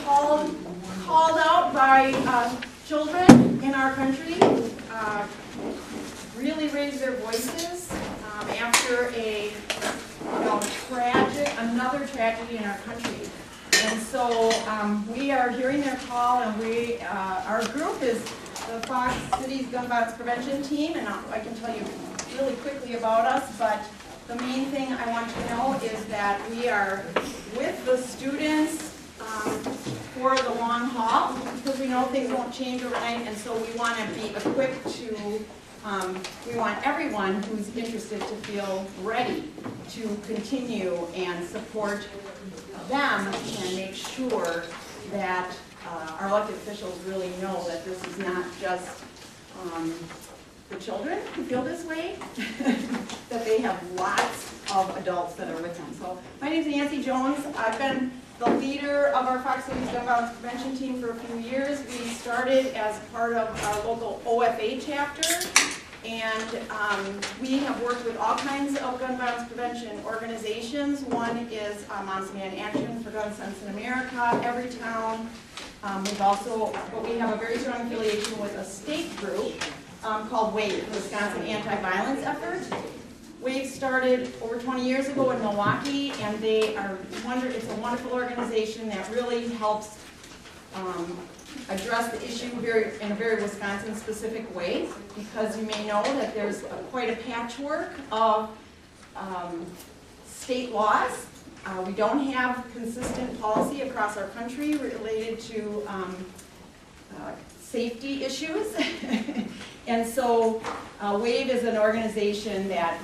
called out by children in our country, really raise their voices after another tragedy in our country. And so we are hearing their call, and our group is the Fox City's Gun Violence Prevention Team, and I can tell you really quickly about us, but the main thing I want you to know is that we are with the students for the long haul, because we know things won't change overnight, and so we want to be equipped to, we want everyone who's interested to feel ready to continue and support them and make sure that our elected officials really know that this is not just the children who feel this way, that they have lots of adults that are with them. So my name is Nancy Jones. I've been the leader of our Fox Cities Gun Violence Prevention Team for a few years. We started as part of our local OFA chapter, and we have worked with all kinds of gun violence prevention organizations. One is Moms Demand Action for Gun Sense in America, Everytown. We have a very strong affiliation with a state group called WAVE, Wisconsin Anti-Violence Effort. WAVE started over 20 years ago in Milwaukee, and it's a wonderful organization that really helps address the issue in a very Wisconsin-specific way, because you may know that there's quite a patchwork of state laws. We don't have consistent policy across our country related to safety issues. And so WAVE is an organization that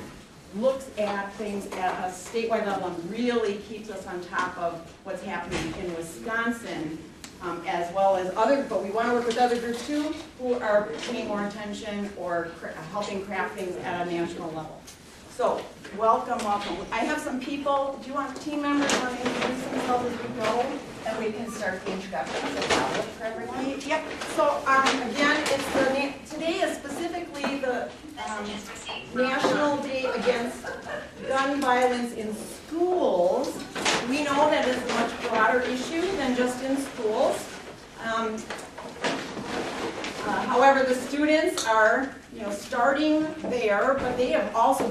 looks at things at a statewide level and really keeps us on top of what's happening in Wisconsin, as well as but we want to work with other groups too who are paying more attention or helping craft things at a national level. So, welcome. I have some people. Do you want team members want to introduce themselves as we go? And we can start the introductions for everyone. Yep. So again, today is specifically the National Day Against Gun Violence in Schools. We know that it's a much broader issue than just in schools. However, the students are, starting there, but they have also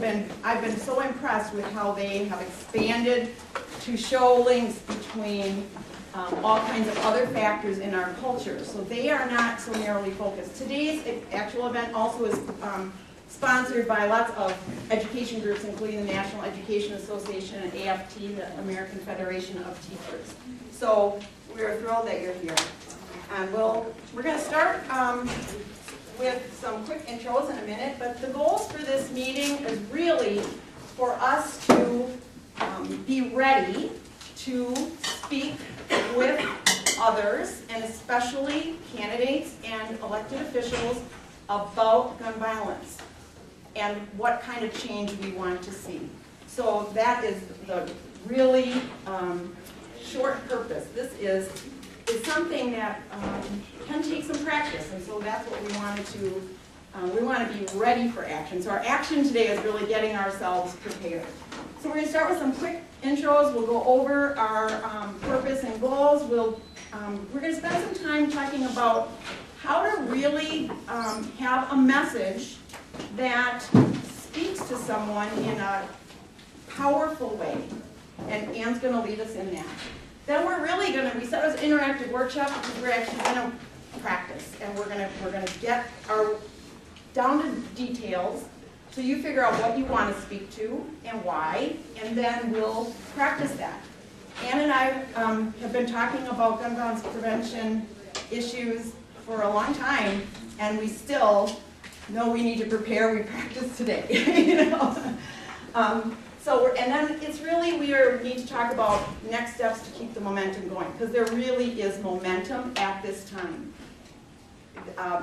I've been so impressed with how they have expanded to show links between all kinds of other factors in our culture. So they are not so narrowly focused. Today's actual event also is sponsored by lots of education groups, including the National Education Association and AFT, the American Federation of Teachers. So we're thrilled that you're here. And we're going to start with some quick intros in a minute, but the goals for this meeting is really for us to be ready to speak with others, and especially candidates and elected officials, about gun violence and what kind of change we want to see. So that is the really short purpose. This is something that can take some practice, and so that's what we wanted to, we want to be ready for action. So our action today is really getting ourselves prepared. So we're going to start with some quick intros. We'll go over our purpose and goals. We're going to spend some time talking about how to really have a message that speaks to someone in a powerful way. And Anne's going to lead us in that. Then we're really going to, we set as an interactive workshop because we're actually going to practice. And we're going to get down to details. So you figure out what you want to speak to and why, and then we'll practice that. Ann and I have been talking about gun violence prevention issues for a long time, and we still know we need to prepare. We practice today, and then it's really we need to talk about next steps to keep the momentum going, because there really is momentum at this time.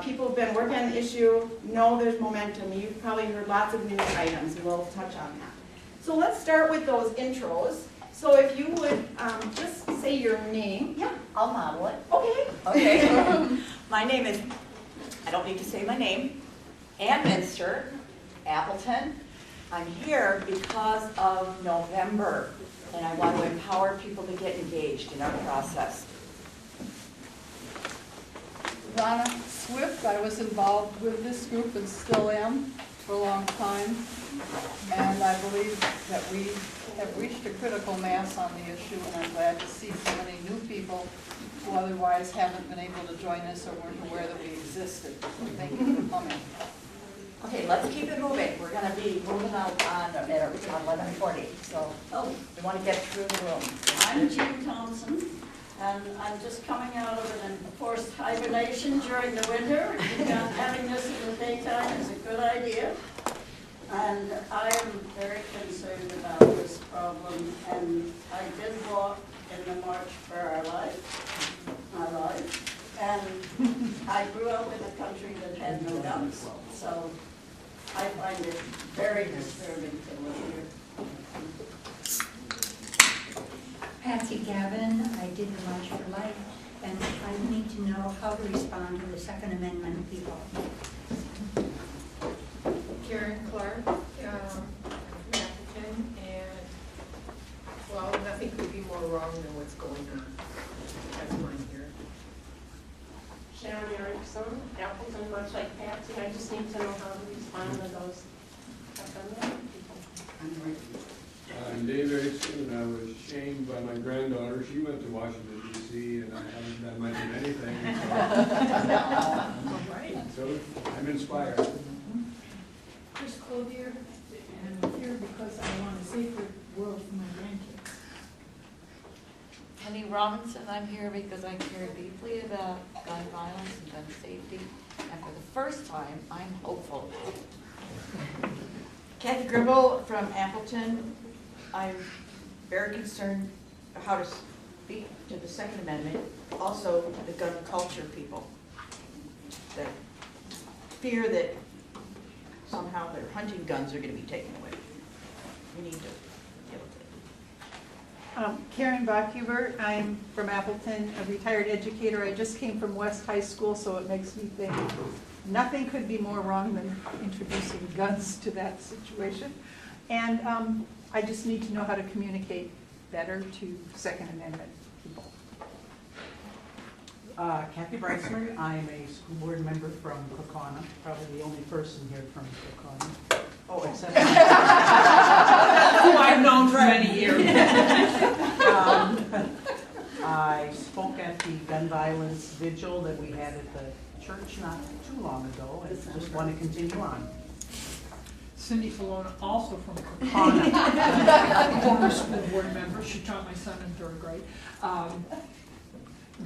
People have been working on the issue, know there's momentum. You've probably heard lots of news items, and we'll touch on that. So let's start with those intros. So if you would just say your name. Yeah, I'll model it. Okay. Okay. My name is, I don't need to say my name, Ann Minster, Appleton. I'm here because of November, and I want to empower people to get engaged in our process. Donna Swift. I was involved with this group and still am for a long time. And I believe that we have reached a critical mass on the issue, and I'm glad to see so many new people who otherwise haven't been able to join us or weren't aware that we existed. So thank you for coming. Okay, let's keep it moving. We're gonna be moving out on 11:40, so we want to get through the room. I'm Jean Thompson, and I'm just coming out of an enforced hibernation during the winter. Having this in the daytime is a good idea. And I am very concerned about this problem, and I did walk in the March for Our Life, my life. And I grew up in a country that had no guns, so I find it very disturbing to live here. Patsy Gavin, I did the March for Life, and I need to know how to respond to the Second Amendment people. Karen Clark, from Appleton, and, well, nothing could be more wrong than what's going on. That's mine here. Sharon Erickson, Appleton, much like Patsy, I just need to know how to respond to those. I'm Dave Erickson, and I was shamed by my granddaughter. She went to Washington DC, and I haven't done much of anything. All right. So I'm inspired. Chris Clothier, and I'm here because I want a safer world for my grandkids. Penny Robinson, I'm here because I care deeply about gun violence and gun safety, and for the first time, I'm hopeful. Kathy Gribble from Appleton. I'm very concerned how to speak to the Second Amendment, also the gun culture people that fear that somehow their hunting guns are going to be taken away. We need to deal with it. Karen Bachhuber, I'm from Appleton, a retired educator. I just came from West High School, so it makes me think nothing could be more wrong than introducing guns to that situation. And I just need to know how to communicate better to Second Amendment people. Kathy Breisman, I'm a school board member from Kaukauna, probably the only person here from Kaukauna. Oh, except Who I've known for many years. I spoke at the gun violence vigil that we had at the church not too long ago, and just want to continue on. Cindy Falona, also from Kaukauna, former school board member. She taught my son in 3rd grade.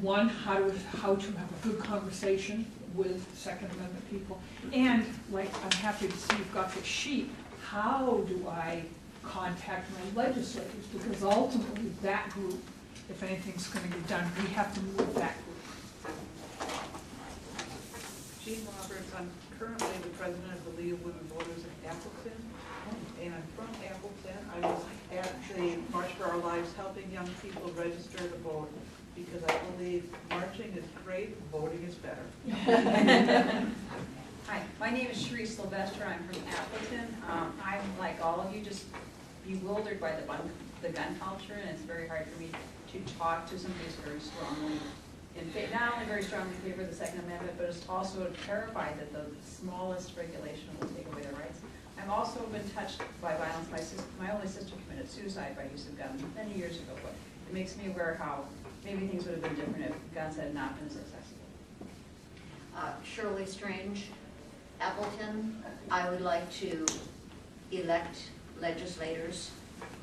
One, how to have a good conversation with Second Amendment people. And, like, I'm happy to see you've got the sheet. How do I contact my legislators? Because ultimately, that group, if anything's going to get done, we have to move that group. Jean Roberts, I'm currently the president of the League of Women Voters in Appleton, and I'm from Appleton. I was at the March for Our Lives helping young people register to vote, because I believe marching is great, voting is better. Hi, my name is Sheree Sylvester. I'm from Appleton. I'm, like all of you, just bewildered by the gun culture, and it's very hard for me to talk to somebody who's very strongly in favor, not only very strongly in favor of the Second Amendment, but is also terrified that the smallest regulation will take away their rights. I've also been touched by violence. My only sister committed suicide by use of guns many years ago, but it makes me aware how maybe things would have been different if guns had not been as accessible. Shirley Strange, Appleton. I would like to elect legislators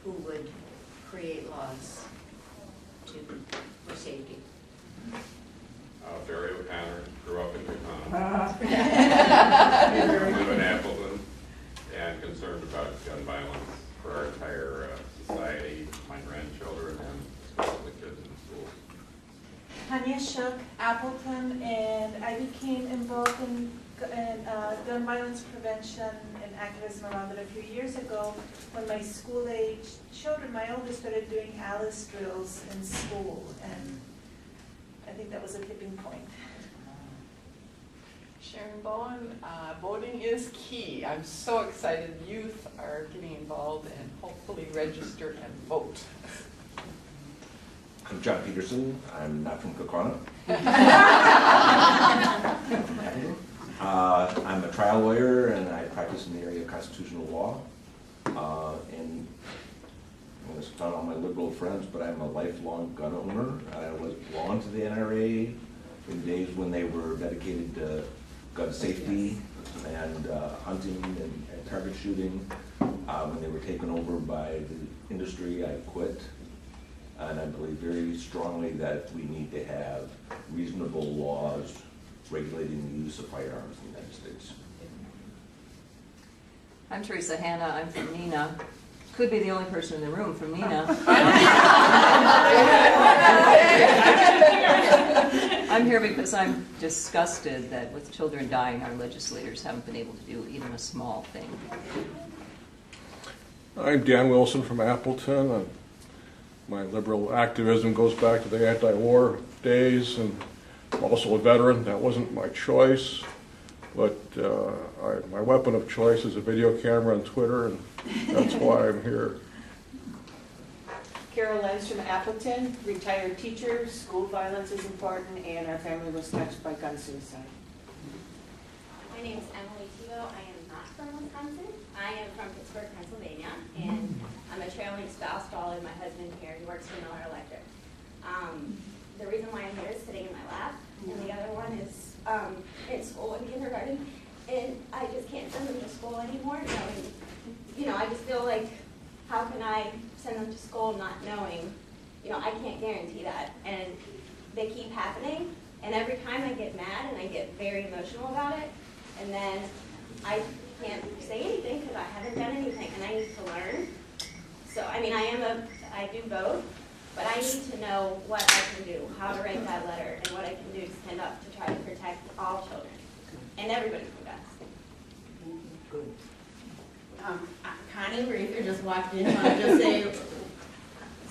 who would create laws for safety. Barry O'Connor, grew up in Kaukauna. Live in Appleton, and concerned about gun violence for our entire society, my grandchildren, and especially kids in schools. Tanya Shook, Appleton, and I became involved in gun violence prevention and activism around it a few years ago when my school-age children, my oldest, started doing Alice drills in school, and I think that was a tipping point. Sharon Bowen, voting is key. I'm so excited youth are getting involved and hopefully register and vote. I'm John Peterson. I'm not from Kaukauna. trial lawyer and I practice in the area of constitutional law. And it's not all my liberal friends, but I'm a lifelong gun owner. I was belonged to the NRA in days when they were dedicated to gun safety and hunting and target shooting. When they were taken over by the industry, I quit. And I believe very strongly that we need to have reasonable laws regulating the use of firearms in the United States. I'm Teresa Hanna, I'm from Neenah. Could be the only person in the room from Neenah. I'm here because I'm disgusted that with children dying, our legislators haven't been able to do even a small thing. I'm Dan Wilson from Appleton. My liberal activism goes back to the anti-war days, and I'm also a veteran. That wasn't my choice, but my weapon of choice is a video camera and Twitter, and that's why I'm here. Carol Lenz from Appleton, retired teacher. School violence is important, and our family was touched by gun suicide. My name is Emily Thibault. I am not from Wisconsin. I am from Pittsburgh, Pennsylvania, and I'm a trailing spouse following my husband here. He works for Miller Electric. The reason why I'm here is sitting in my lap, and the other one is in school in kindergarten, and I just can't send them to school anymore. I just feel like, how can I send them to school not knowing? I can't guarantee that, and they keep happening, and every time I get mad and I get very emotional about it, and then I can't say anything because I haven't done anything, and I need to learn. So, I do both, but I need to know what I can do, how to write that letter, and what I can do to stand up to try to protect all children, and everybody from guns. Good. Connie Reether just walked in. Want to just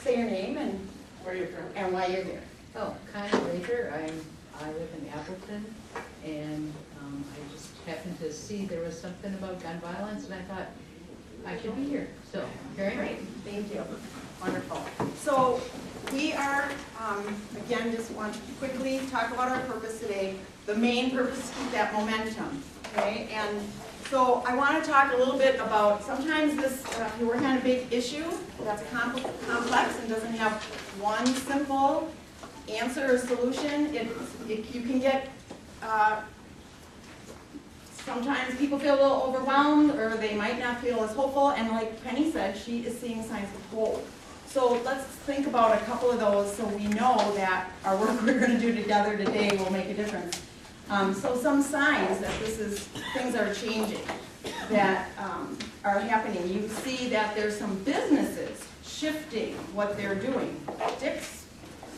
say your name and where you're from and why you're here. Oh, Connie Reether. I live in Appleton, and I just happened to see there was something about gun violence, and I thought I should be here. So very great. Thank you. Wonderful. So we are again just want to quickly talk about our purpose today. The main purpose is to keep that momentum. Okay, and so I want to talk a little bit about, sometimes this, if you're working on a big issue that's complex and doesn't have one simple answer or solution, you can get, sometimes people feel a little overwhelmed or they might not feel as hopeful, and like Penny said, she is seeing signs of hope. So let's think about a couple of those so we know that our work we're going to do together today will make a difference. So some signs that things are changing, that are happening. You see that there's some businesses shifting what they're doing. Dick's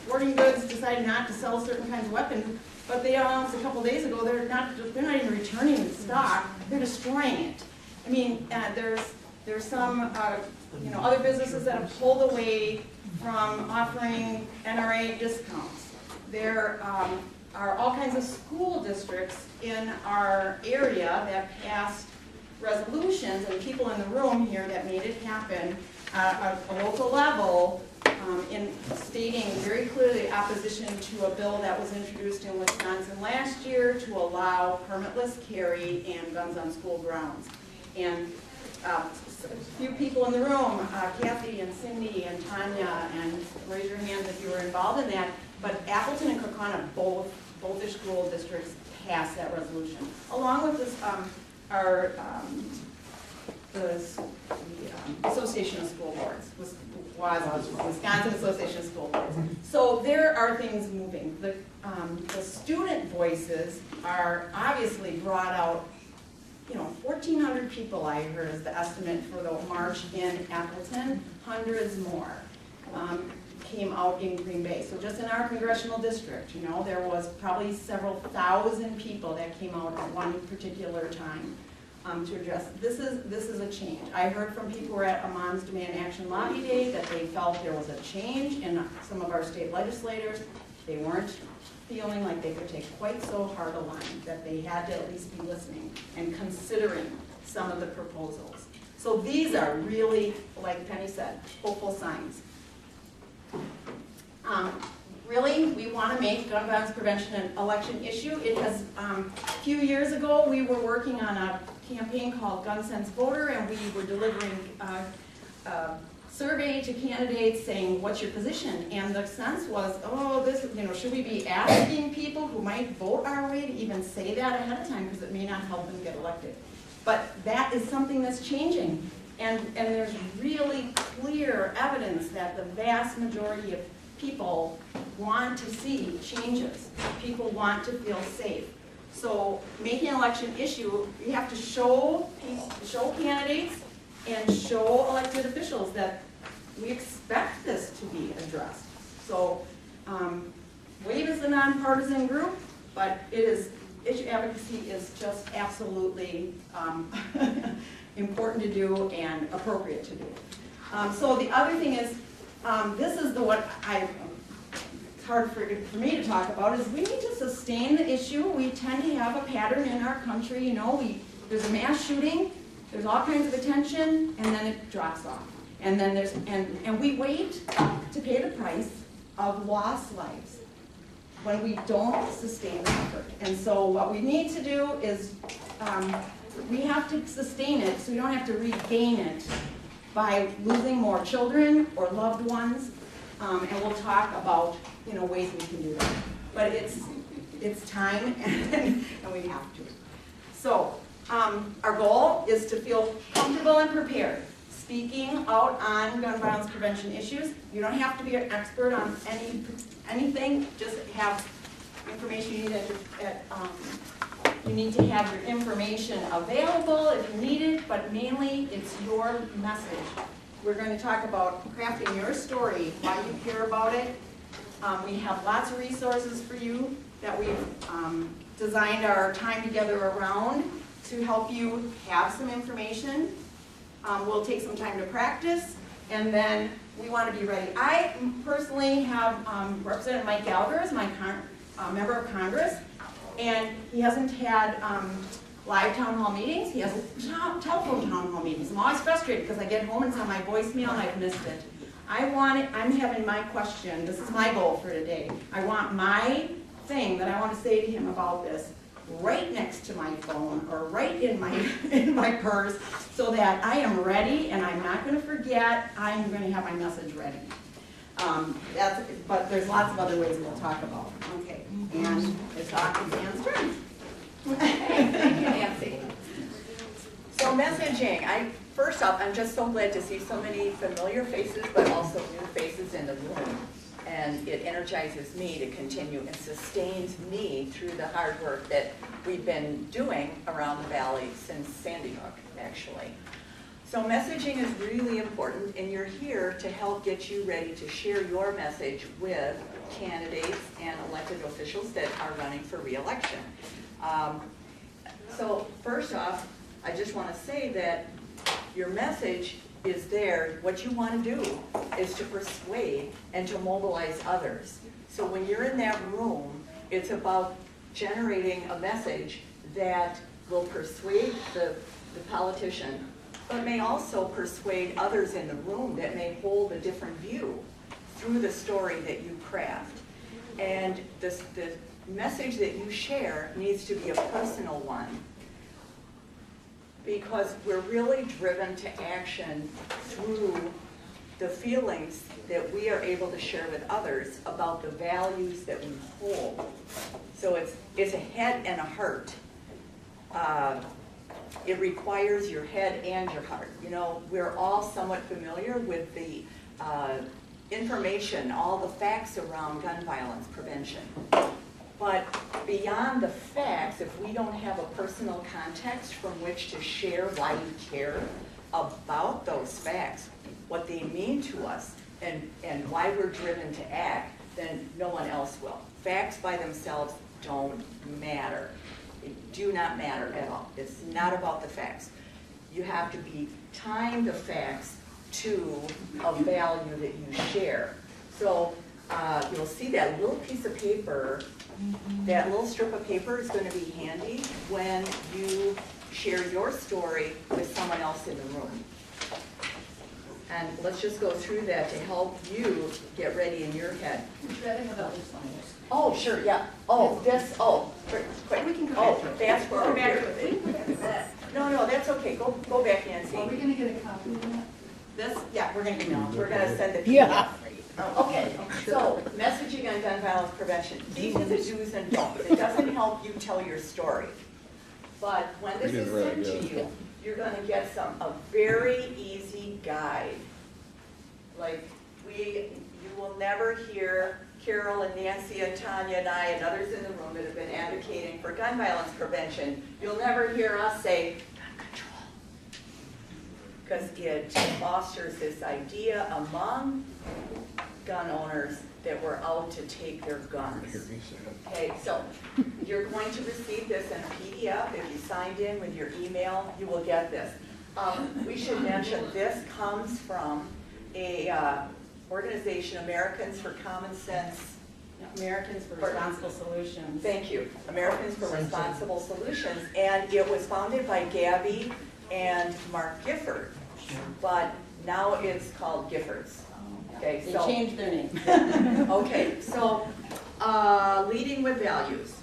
Sporting Goods decided not to sell certain kinds of weapons, but they announced a couple days ago they're not even returning the stock, they're destroying it. There's some other businesses that have pulled away from offering NRA discounts. There are all kinds of school districts in our area that passed resolutions, and people in the room here that made it happen at a local level in stating very clearly opposition to a bill that was introduced in Wisconsin last year to allow permitless carry and guns on school grounds. And a few people in the room, Kathy and Cindy and Tanya, and raise your hands if you were involved in that. But Appleton and Kaukauna, both their school districts passed that resolution, along with this, the Association of School Boards, Wisconsin Association of School Boards. So there are things moving. The student voices are obviously brought out. 1,400 people I heard is the estimate for the march in Appleton. Hundreds more came out in Green Bay. So just in our congressional district, there was probably several thousand people that came out at one particular time to address it. This is a change. I heard from people who were at a Moms Demand Action Lobby Day that they felt there was a change in some of our state legislators. They weren't feeling like they could take quite so hard a line, that they had to at least be listening and considering some of the proposals. So these are really, like Penny said, hopeful signs. really, we want to make gun violence prevention an election issue. It has, a few years ago, we were working on a campaign called Gun Sense Voter, and we were delivering a survey to candidates saying, what's your position? And the sense was, oh, this, should we be asking people who might vote our way to even say that ahead of time, because it may not help them get elected. But that is something that's changing. And there's really clear evidence that the vast majority of people want to see changes. People want to feel safe. So making an election issue, you have to show candidates and show elected officials that we expect this to be addressed. So WAVE is a nonpartisan group, but issue advocacy is just absolutely important to do and appropriate to do. So the other thing is, this is it's hard for me to talk about, is we need to sustain the issue. We tend to have a pattern in our country, there's a mass shooting, there's all kinds of attention, and then it drops off. And then and we wait to pay the price of lost lives when we don't sustain the effort. And so what we need to do is, we have to sustain it so we don't have to regain it by losing more children or loved ones. And we'll talk about ways we can do that. But it's time and we have to. So our goal is to feel comfortable and prepared speaking out on gun violence prevention issues. You don't have to be an expert on anything, just have information you need you need to have your information available if you need it, but mainly it's your message. We're going to talk about crafting your story, why you care about it. We have lots of resources for you that we've designed our time together around to help you have some information. We'll take some time to practice, and then we want to be ready. I personally have Representative Mike Gallagher as my member of Congress, and he hasn't had live town hall meetings. He has telephone town hall meetings. I'm always frustrated because I get home and it's on my voicemail and I've missed it. I'm having my question. This is my goal for today. I want my thing that I want to say to him about this right next to my phone or right in my purse, so that I am ready and I'm not going to forget. I'm going to have my message ready. But there's lots of other ways we'll talk about. Okay, and it's Dan's turn. Thank you, Nancy. So messaging, first off, I'm just so glad to see so many familiar faces, but also new faces in the room. And it energizes me to continue and sustains me through the hard work that we've been doing around the valley since Sandy Hook, actually. So messaging is really important, and you're here to help get you ready to share your message with candidates and elected officials that are running for re-election. So first off, I just want to say that your message is there. What you want to do is to persuade and to mobilize others. So when you're in that room, it's about generating a message that will persuade the politician, but may also persuade others in the room that may hold a different view through the story that you craft. And the message that you share needs to be a personal one, because we're really driven to action through the feelings that we are able to share with others about the values that we hold. So it's a head and a heart. It requires your head and your heart. We're all somewhat familiar with the information, all the facts around gun violence prevention. But beyond the facts, if we don't have a personal context from which to share why we care about those facts, what they mean to us, and why we're driven to act, then no one else will. Facts by themselves don't matter. They do not matter at all. It's not about the facts. You have to be tying the facts to a value that you share. So you'll see that little piece of paper, that little strip of paper is going to be handy when you share your story with someone else in the room. And let's just go through that to help you get ready in your head. Would you rather have others on this? Oh, sure, yeah. Oh, this, quick. We can go Oh, back to it. that's where Go we're back here. No, that's okay. Go back, Nancy. Are we gonna get a copy of that? This, yeah, we're gonna email. We're gonna send the PDF. Yeah. Okay, so messaging on gun violence prevention. These are the do's and don'ts. It doesn't help you tell your story. But when this is sent to you, you're gonna get a very easy guide. Like you will never hear Carol and Nancy and Tanya and I and others in the room that have been advocating for gun violence prevention. You'll never hear us say gun control. Because it fosters this idea among gun owners that we're out to take their guns. Okay, so you're going to receive this in a PDF. If you signed in with your email, you will get this. We should mention this comes from a organization, Americans for Common Sense. Americans for Responsible Solutions. Thank you. Americans for Responsible Solutions. And it was founded by Gabby and Mark Gifford. But now it's called Giffords. Okay, They so changed their name. okay, so leading with values.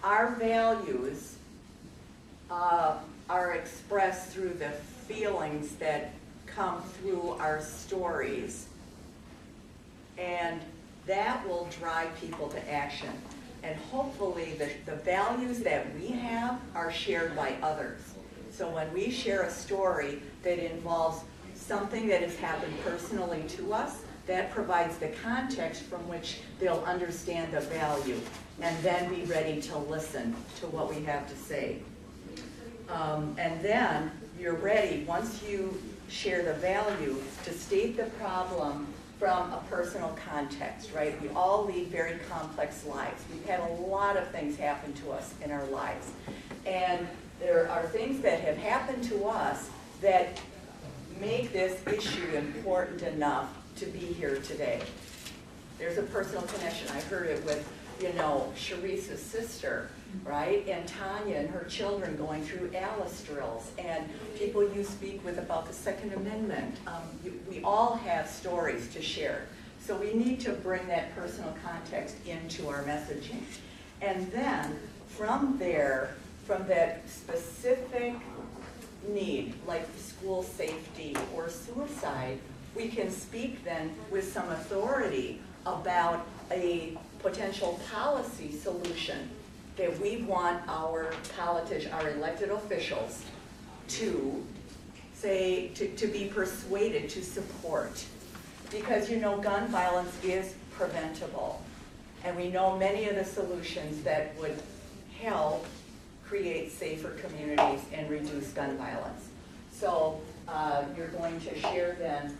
Our values are expressed through the feelings that come through our stories, and that will drive people to action. And hopefully the values that we have are shared by others. So when we share a story that involves something that has happened personally to us, that provides the context from which they'll understand the value and then be ready to listen to what we have to say. And then you're ready, once you share the value, to state the problem from a personal context, right? We all lead very complex lives. We've had a lot of things happen to us in our lives. And there are things that have happened to us that make this issue important enough to be here today. There's a personal connection. I heard it with, Sharice's sister, right? And Tanya and her children going through Alice drills, and people you speak with about the Second Amendment. We all have stories to share. So we need to bring that personal context into our messaging. And then from there, from that specific need, like school safety or suicide, we can speak then with some authority about a potential policy solution that we want our politicians, our elected officials to say, to be persuaded to support. Because gun violence is preventable. And we know many of the solutions that would help create safer communities and reduce gun violence. So you're going to share then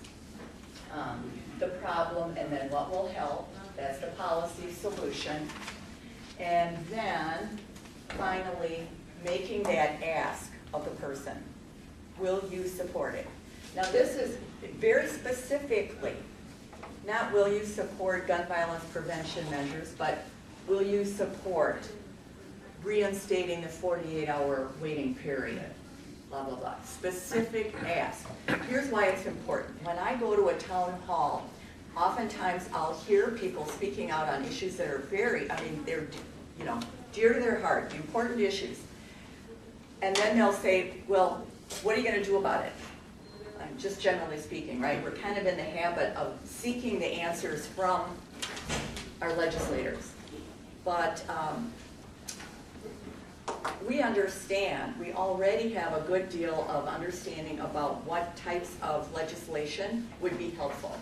the problem and then what will help. That's the policy solution. And then finally making that ask of the person. Will you support it? Now this is very specifically, not will you support gun violence prevention measures, but will you support reinstating the 48-hour waiting period, blah, blah, blah. Specific ask. Here's why it's important. When I go to a town hall, oftentimes I'll hear people speaking out on issues that are they're dear to their heart, important issues. And then they'll say, well, what are you going to do about it? Just generally speaking, right? We're kind of in the habit of seeking the answers from our legislators. But we understand, we already have a good deal of understanding about what types of legislation would be helpful.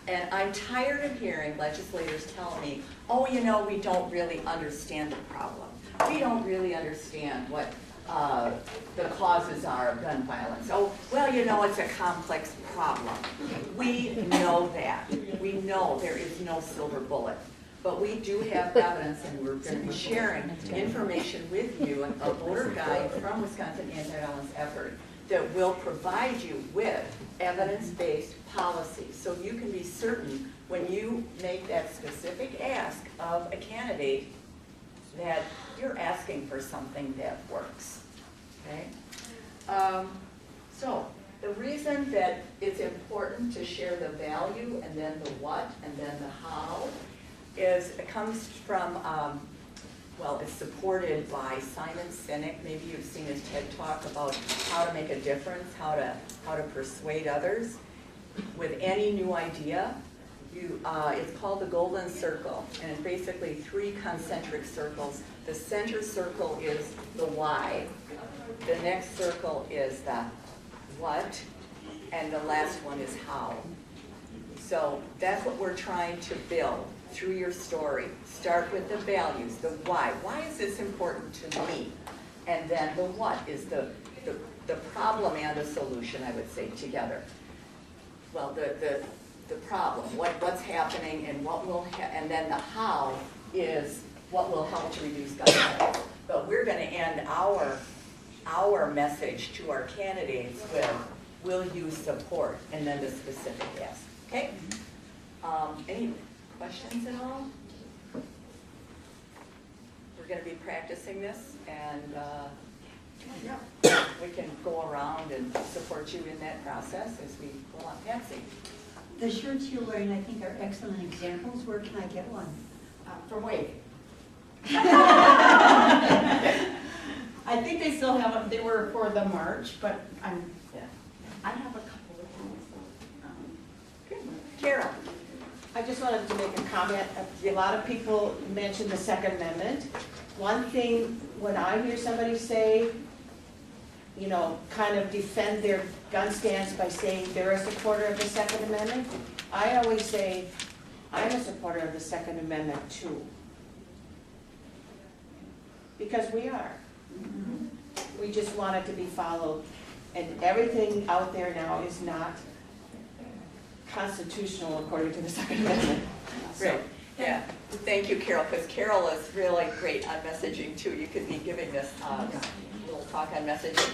And I'm tired of hearing legislators tell me, oh, we don't really understand the problem. We don't really understand what the causes are of gun violence. Oh, well, it's a complex problem. We know that. We know there is no silver bullet. But we do have evidence, and we're going to be sharing information with you, a voter guide from Wisconsin Anti-Violence Effort that will provide you with evidence-based policy. So you can be certain when you make that specific ask of a candidate that you're asking for something that works. Okay? So, the reason that it's important to share the value and then the what and then the how is it comes from, well, it's supported by Simon Sinek. Maybe you've seen his TED Talk about how to make a difference, how to persuade others. With any new idea, it's called the golden circle, and it's basically 3 concentric circles. The center circle is the why, the next circle is the what, and the last one is how. So that's what we're trying to build through your story. Start with the values, the why. Why is this important to me? And then the what is the problem and the solution, I would say, together. Well, the problem, what's happening and what will, and then the how is what will help to reduce gun violence. But we're going to end our message to our candidates with, will you support, and then the specific yes. Okay? Any questions at all? We're going to be practicing this, and we can go around and support you in that process as we go on. Patsy? The shirts you're wearing, I think, are excellent examples. Where can I get one? From Wade. I think they still have them. They were for the march, but I have a couple of them. Carol? I just wanted to make a comment. A lot of people mention the Second Amendment. One thing, when I hear somebody say, you know, kind of defend their gun stance by saying they're a supporter of the Second Amendment, I always say, I'm a supporter of the Second Amendment too. Because we are. We just want it to be followed. And everything out there now is not constitutional according to the Second Amendment. Great. Yeah. Thank you, Carol, because Carol is really great on messaging too. You could be giving this little talk on messaging.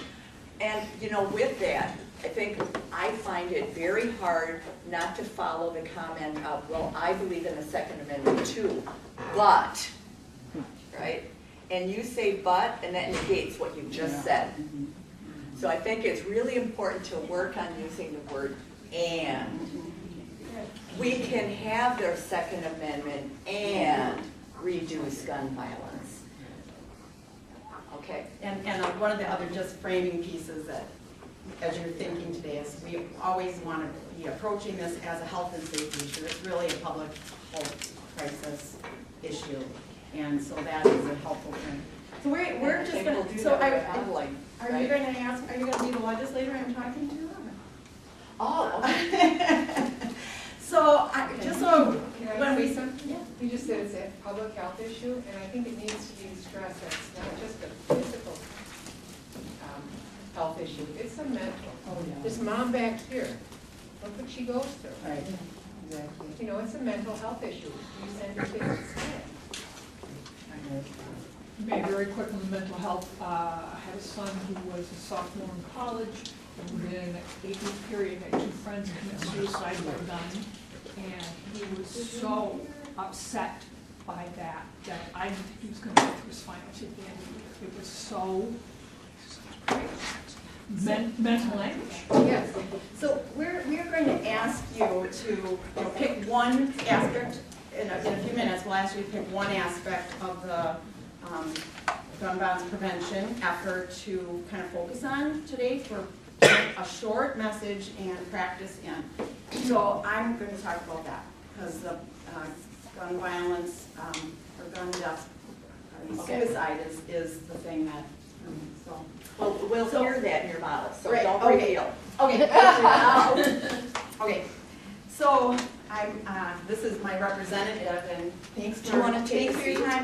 And you know, with that, I think I find it very hard not to follow the comment of, well, I believe in the Second Amendment too, but, right? And you say but, and that negates what you just said. So I think it's really important to work on using the word and. We can have their Second Amendment and reduce gun violence. Okay? And one of the other just framing pieces that, as you're thinking today, is we always want to be approaching this as a health and safety issue. It's really a public health crisis issue, and so that is a helpful thing. So we're just going to. So are you going to ask? Are you going to be the legislator I'm talking to? Oh. Okay. So, just so when we, you just said it's a public health issue, and I think it needs to be stressed that it's not just a physical health issue, it's a mental. This mom back here, look what she goes through. Right. Exactly. You know, it's a mental health issue. You send your kids to school. Maybe very quick on the mental health. I had a son who was a sophomore in college, and within an 8-week period, had 2 friends commit suicide with a gun. And he was so upset by that I didn't think he was going to go through his finals at the end of the year. It was so mental anguish. Yes. So we're going to ask you to pick one aspect. In a few minutes, we'll ask you to pick one aspect of the gun violence prevention effort to kind of focus on today for a short message and practice in. So I'm going to talk about that because the gun violence or gun death, suicide is the thing that. So well, we'll hear that in your model. So right, don't okay. reveal. Okay. Okay. So this is my representative, and thanks for your time.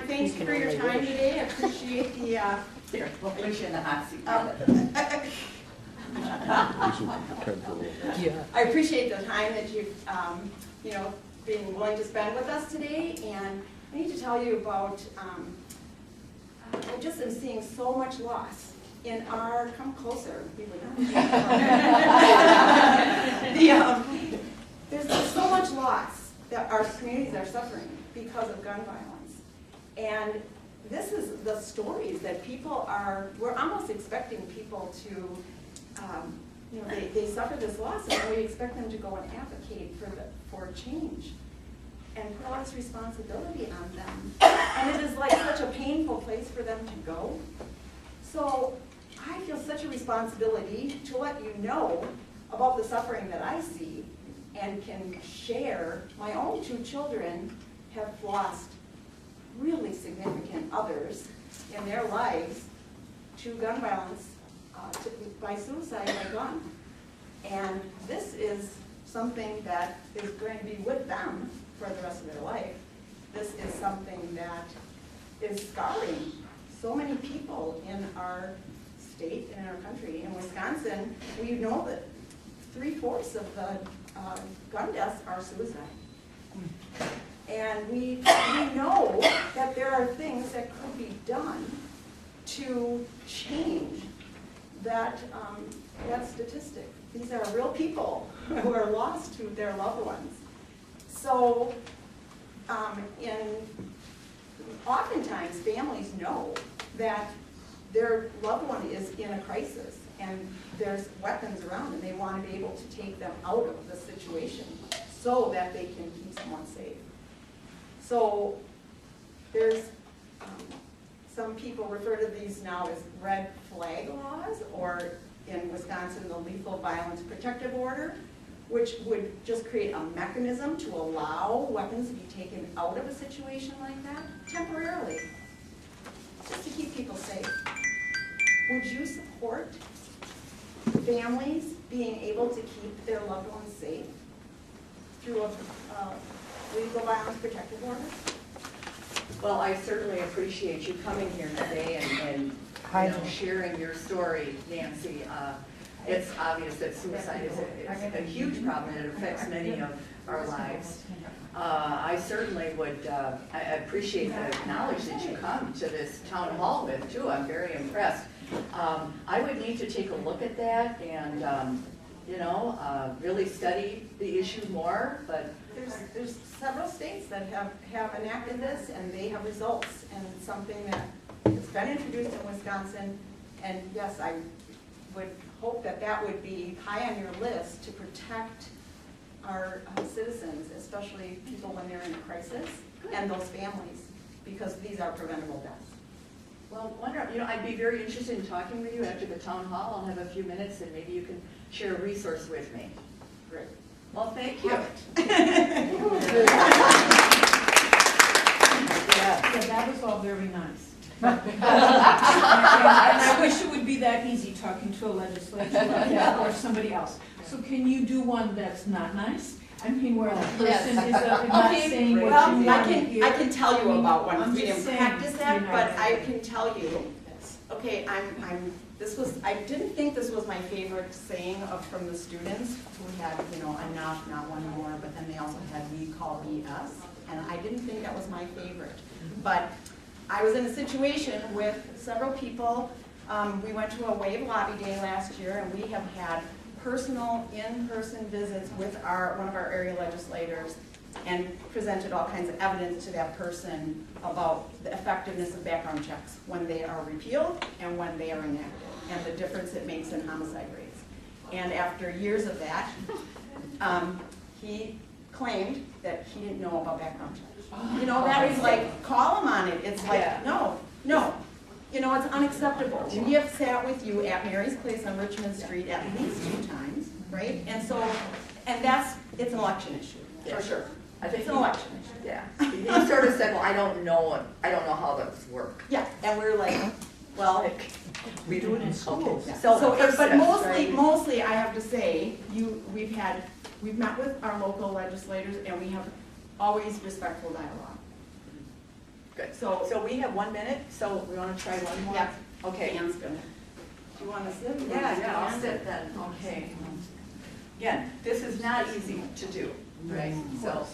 Thanks for your time today. I appreciate the. Here, we'll put you in the hot seat. I appreciate the time that you've, been willing to spend with us today, and I need to tell you about. I just am seeing so much loss in our. Come closer. There's so much loss that our communities are suffering because of gun violence, and this is the stories that we're almost expecting people to, they suffer this loss, and we expect them to go and advocate for change and put all this responsibility on them. And it is like such a painful place for them to go. So I feel such a responsibility to let you know about the suffering that I see and can share. My own 2 children have lost really significant others in their lives to gun violence, by suicide by gun. And this is something that is going to be with them for the rest of their life. This is something that is scarring so many people in our state and in our country. In Wisconsin, we know that 3/4 of the gun deaths are suicide. And we know that there are things that could be done to change that statistic. These are real people who are lost to their loved ones. So oftentimes families know that their loved one is in a crisis and there's weapons around and they want to be able to take them out of the situation so that they can keep someone safe. So there's some people refer to these now as red flag laws, or in Wisconsin, the lethal violence protective order, which would just create a mechanism to allow weapons to be taken out of a situation like that temporarily, just to keep people safe. Would you support families being able to keep their loved ones safe through a lethal violence protective order? Well, I certainly appreciate you coming here today and sharing your story, Nancy. It's obvious that suicide is a huge problem and it affects many of our lives. I certainly would I appreciate the knowledge that you come to this town hall with too. I'm very impressed. I would need to take a look at that and really study the issue more, but there's several states that have enacted this and they have results, and it's something that has been introduced in Wisconsin, and yes, I would hope that that would be high on your list to protect our citizens, especially people when they're in a crisis, and those families, because these are preventable deaths. Well, I'd be very interested in talking with you after the town hall. I'll have a few minutes and maybe you can share a resource with me. Great. Well, thank you. Yeah, that was all very nice. And I wish it would be that easy talking to a legislator or somebody else. So can you do one that's not nice? I mean, where the person is not saying what you want to hear. I can tell you about one. I'm We just didn't saying, practice that, you know. but I can tell you. Okay, I didn't think this was my favorite saying from the students who had, enough, not one more, but then they also had we call BS, and I didn't think that was my favorite. But I was in a situation with several people. We went to a WAVE lobby day last year, and we have had personal in-person visits with one of our area legislators and presented all kinds of evidence to that person about the effectiveness of background checks when they are repealed and when they are enacted, and the difference it makes in homicide rates. And after years of that, he claimed that he didn't know about background checks. That is like, call him on it. It's like, no. It's unacceptable. We have sat with you at Mary's Place on Richmond Street at least 2 times, right? And it's an election issue, for sure. I think it's an election issue. Yeah. He sort of said, well, I don't know how those work. Yeah, and we're like, well, We do it in schools. but mostly I have to say, we've met with our local legislators and we have always respectful dialogue. Good. So we have 1 minute, so we want to try one more? Yeah. Okay. Dan's gonna. Do you want to sit? Yeah, I'll sit then. Okay. Again, this is not easy to do, right? So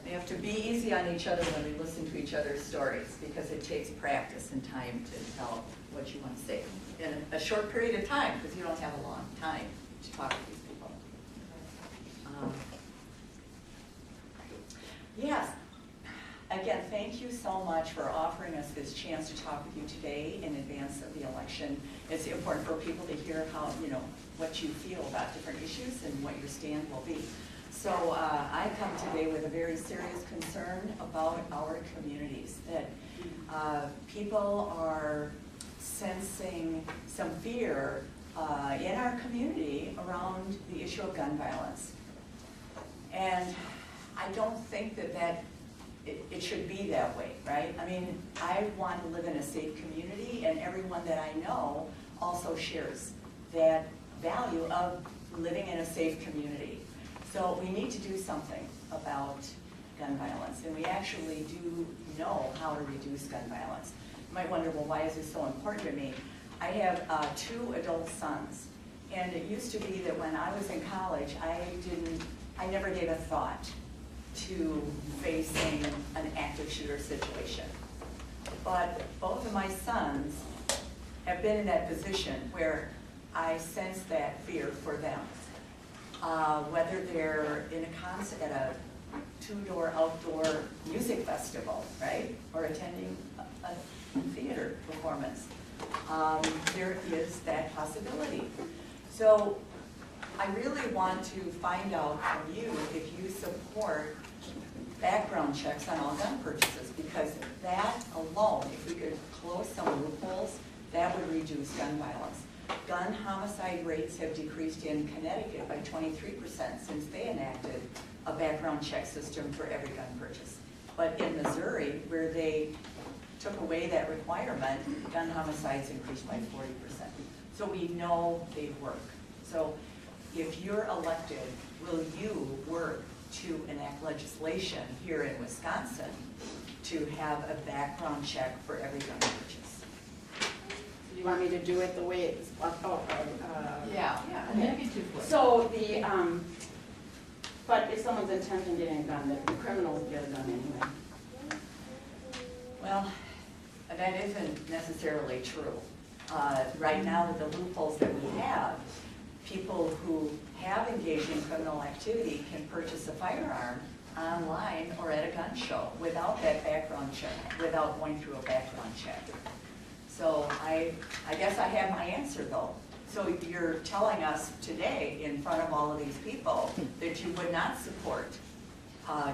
we have to be easy on each other when we listen to each other's stories, because it takes practice and time to tell what you want to say in a short period of time, because you don't have a long time to talk to these people. Yes. again, thank you so much for offering us this chance to talk with you today in advance of the election. It's important for people to hear how, what you feel about different issues and what your stand will be. So I come today with a very serious concern about our communities, that people are sensing some fear in our community around the issue of gun violence. And I don't think that it should be that way, right? I mean, I want to live in a safe community, and everyone that I know also shares that value of living in a safe community. So we need to do something about gun violence, and we actually do know how to reduce gun violence. You might wonder, well, why is this so important to me? I have 2 adult sons, and it used to be that when I was in college, I never gave a thought to facing an active shooter situation. But both of my sons have been in that position where I sense that fear for them. Whether they're in a concert at a 2-door outdoor music festival, right? Or attending a theater performance. There is that possibility. So I really want to find out from you if you support background checks on all gun purchases, because that alone, if we could close some loopholes, that would reduce gun violence. Gun homicide rates have decreased in Connecticut by 23% since they enacted a background check system for every gun purchase. But in Missouri, where they took away that requirement, gun homicides increased by 40%. So we know they work. So if you're elected, will you work to enact legislation here in Wisconsin to have a background check for every gun purchase? Do you want me to do it the way it's, Yeah. okay. So but if someone's intention getting a gun, the criminals get a gun anyway. Well, that isn't necessarily true. Right now, with the loopholes that we have, people who have engaged in criminal activity can purchase a firearm online or at a gun show without that background check, without going through a background check. So I guess I have my answer though. So you're telling us today in front of all of these people that you would not support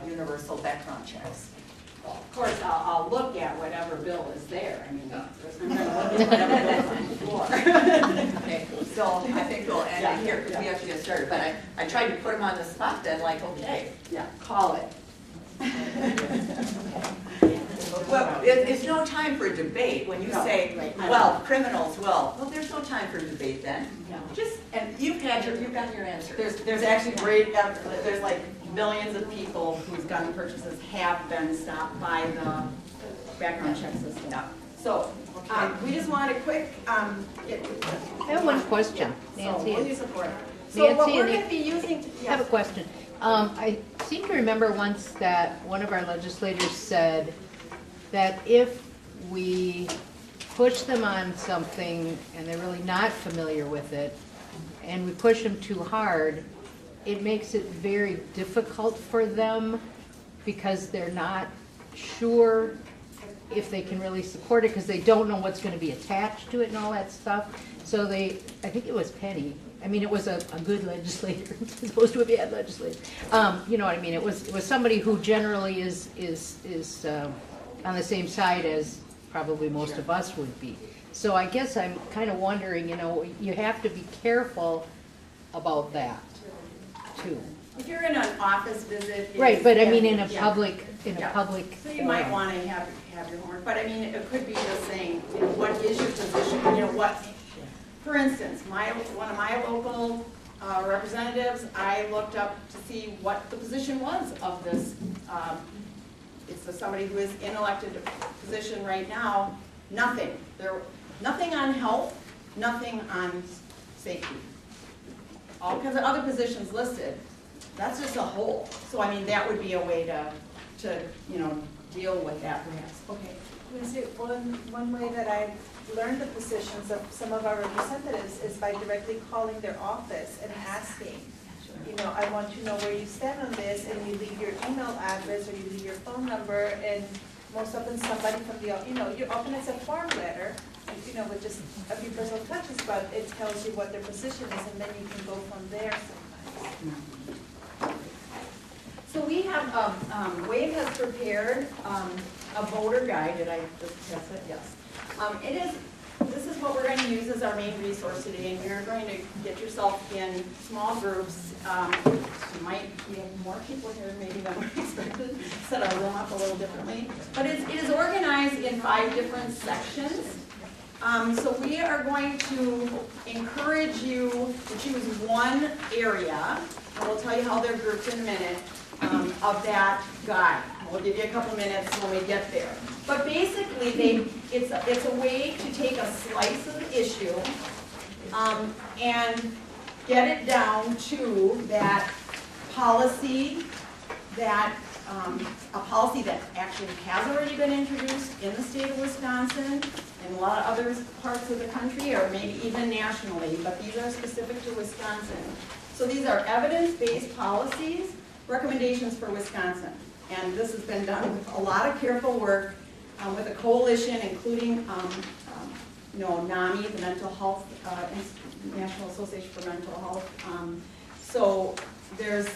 universal background checks. Of course, I'll look at whatever bill is there. I mean, I'm going to look at whatever bill's on the floor. Okay, so I think we'll end it here because we have to get started. But I tried to put them on the spot then, like, okay. Yeah, call it. Well, it's no time for debate when you say, right. well, criminals, well, there's no time for debate then. No. Just, and you've got your answer. There's actually great, there's like millions of people whose gun purchases have been stopped by the background check system. Yeah. So, we just want a quick, I have one question, Nancy. So, will you support? So what Nancy, we're going to be using, I have a question. I seem to remember once that one of our legislators said that if we push them on something and they're really not familiar with it, and we push them too hard, it makes it very difficult for them because they're not sure if they can really support it because they don't know what's going to be attached to it and all that stuff. So I think it was Penny. I mean, it was a good legislator as opposed to a bad legislator. You know what I mean? It was somebody who generally is on the same side as probably most of us would be. So I guess I'm kind of wondering, you have to be careful about that too. if you're in an office visit. Right, but I mean in a yeah. public, So you might want to have your homework, but I mean, it could be just saying, what is your position, for instance, one of my local representatives, I looked up to see what the position was of this. It's somebody who is in elected position right now, nothing. Nothing on health, nothing on safety. All kinds of other positions listed. That's just a hole. So I mean, that would be a way to deal with that perhaps. Okay. One way that I've learned the positions of some of our representatives is by directly calling their office and asking you know, I want to know where you stand on this, and you leave your email address or you leave your phone number, and most often somebody from the, you know, you often it's a form letter, you know, with just a few personal touches, but it tells you what their position is, and then you can go from there sometimes. So we have, WAVE has prepared a voter guide. Did I just pass it? Yes. This is what we're going to use as our main resource today, and you're going to get yourself in small groups. You might be more people here maybe than we expected, set our room up a little differently. But it is organized in 5 different sections. So we are going to encourage you to choose one area, and we'll tell you how they're grouped in a minute, of that guide. We'll give you a couple minutes when we get there. But basically, it's a way to take a slice of the issue and get it down to that policy, a policy that actually has already been introduced in the state of Wisconsin, in a lot of other parts of the country, or maybe even nationally, but these are specific to Wisconsin. So these are evidence-based policies, recommendations for Wisconsin. And this has been done with a lot of careful work with a coalition, including NAMI, the Mental Health, National Association for Mental Health. So there's,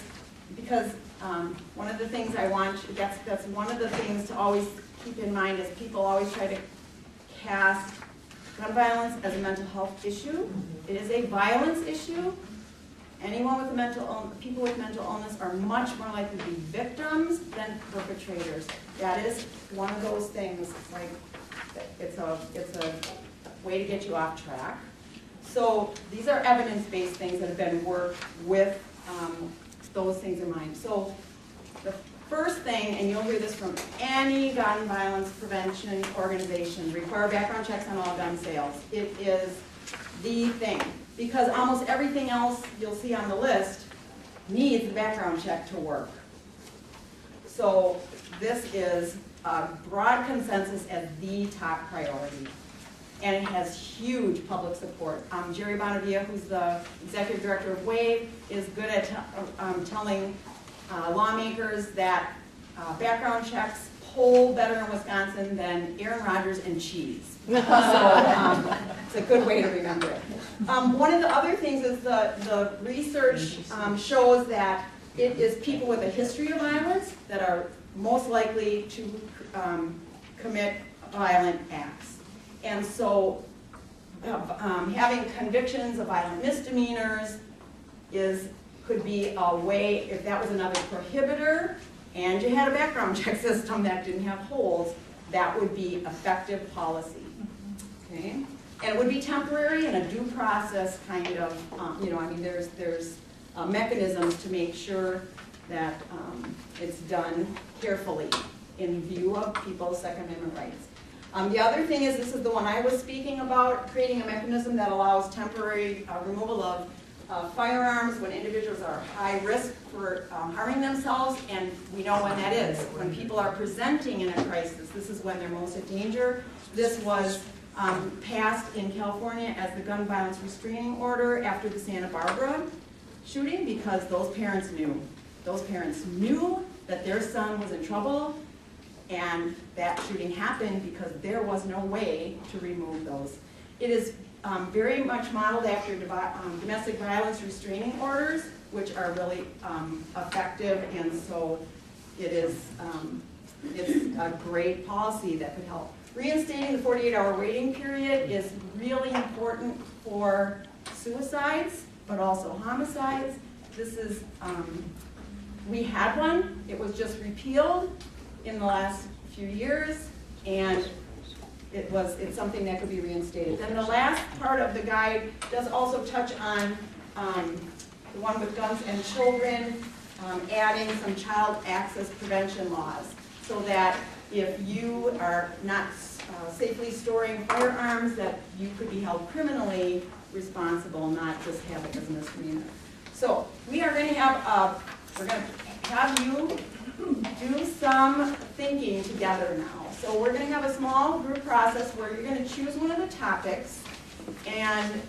because one of the things I want, that's one of the things to always keep in mind is people always try to cast gun violence as a mental health issue. It is a violence issue. Anyone with people with mental illness are much more likely to be victims than perpetrators. That is one of those things, like, it's a way to get you off track. So these are evidence-based things that have been worked with those things in mind. So the first thing, and you'll hear this from any gun violence prevention organization, require background checks on all gun sales. It is the thing. Because almost everything else you'll see on the list needs a background check to work. So this is a broad consensus as the top priority. And it has huge public support. Jerry Bonavia, who's the executive director of WAVE, is good at telling lawmakers that background checks poll better in Wisconsin than Aaron Rodgers and cheese. So it's a good way to remember it. One of the other things is the research shows that it is people with a history of violence that are most likely to commit violent acts. And so having convictions of violent misdemeanors could be a way, if that was another prohibitor, and you had a background check system that didn't have holes, that would be effective policy. Okay? And it would be temporary and a due process kind of, there's mechanisms to make sure that it's done carefully in view of people's Second Amendment rights. The other thing is, this is the one I was speaking about, creating a mechanism that allows temporary removal of firearms when individuals are high risk for harming themselves, and we know when that is. When people are presenting in a crisis, this is when they're most in danger. This was passed in California as the gun violence restraining order after the Santa Barbara shooting, because those parents knew. Those parents knew that their son was in trouble, and that shooting happened because there was no way to remove those. It is very much modeled after domestic violence restraining orders, which are really effective, and so it's a great policy that could help. Reinstating the 48-hour waiting period is really important for suicides, but also homicides. This is, we had one, it was just repealed in the last few years, and it's something that could be reinstated. Then the last part of the guide does also touch on the one with guns and children, adding some child access prevention laws, so that if you are not safely storing firearms, that you could be held criminally responsible, not just have it as a misdemeanor. So we are going to have you do some thinking together now. So we're going to have a small group process where you're going to choose one of the topics, and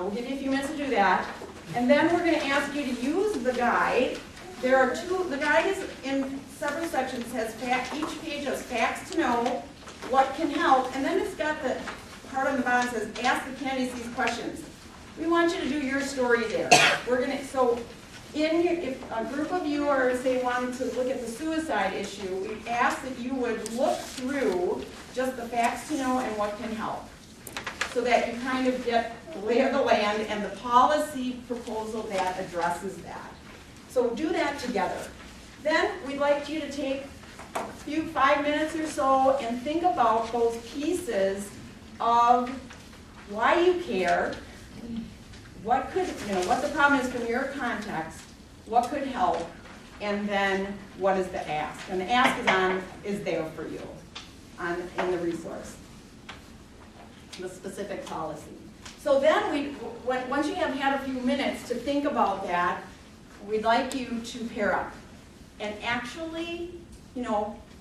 We'll give you a few minutes to do that. And then we're going to ask you to use the guide. There are the guide is in several sections, has each page has facts to know, what can help, and then it's got the part on the bottom that says, ask the candidates these questions. We want you to do your story there. So if a group of you are, say, wanting to look at the suicide issue, we ask that you would look through just the facts to know and what can help, so that you kind of get the lay of the land and the policy proposal that addresses that. So do that together. Then we'd like you to take 5 minutes or so and think about those pieces of why you care, what the problem is from your context, what could help, and then what is the ask. And the ask is there for you in the resource, the specific policy. So then once you have had a few minutes to think about that, we'd like you to pair up and actually,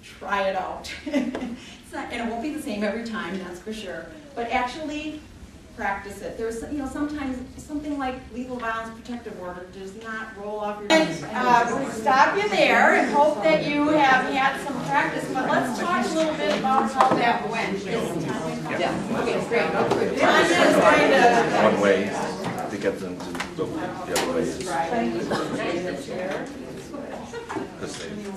try it out. And it won't be the same every time, that's for sure. But actually practice it. There's, sometimes something like legal violence protective order does not roll off your tongue. We'll stop you there and hope that you have had some practice. But let's talk a little bit about how that went. Yeah. Okay, great. Tanya is going to. One way to get them to the other way is.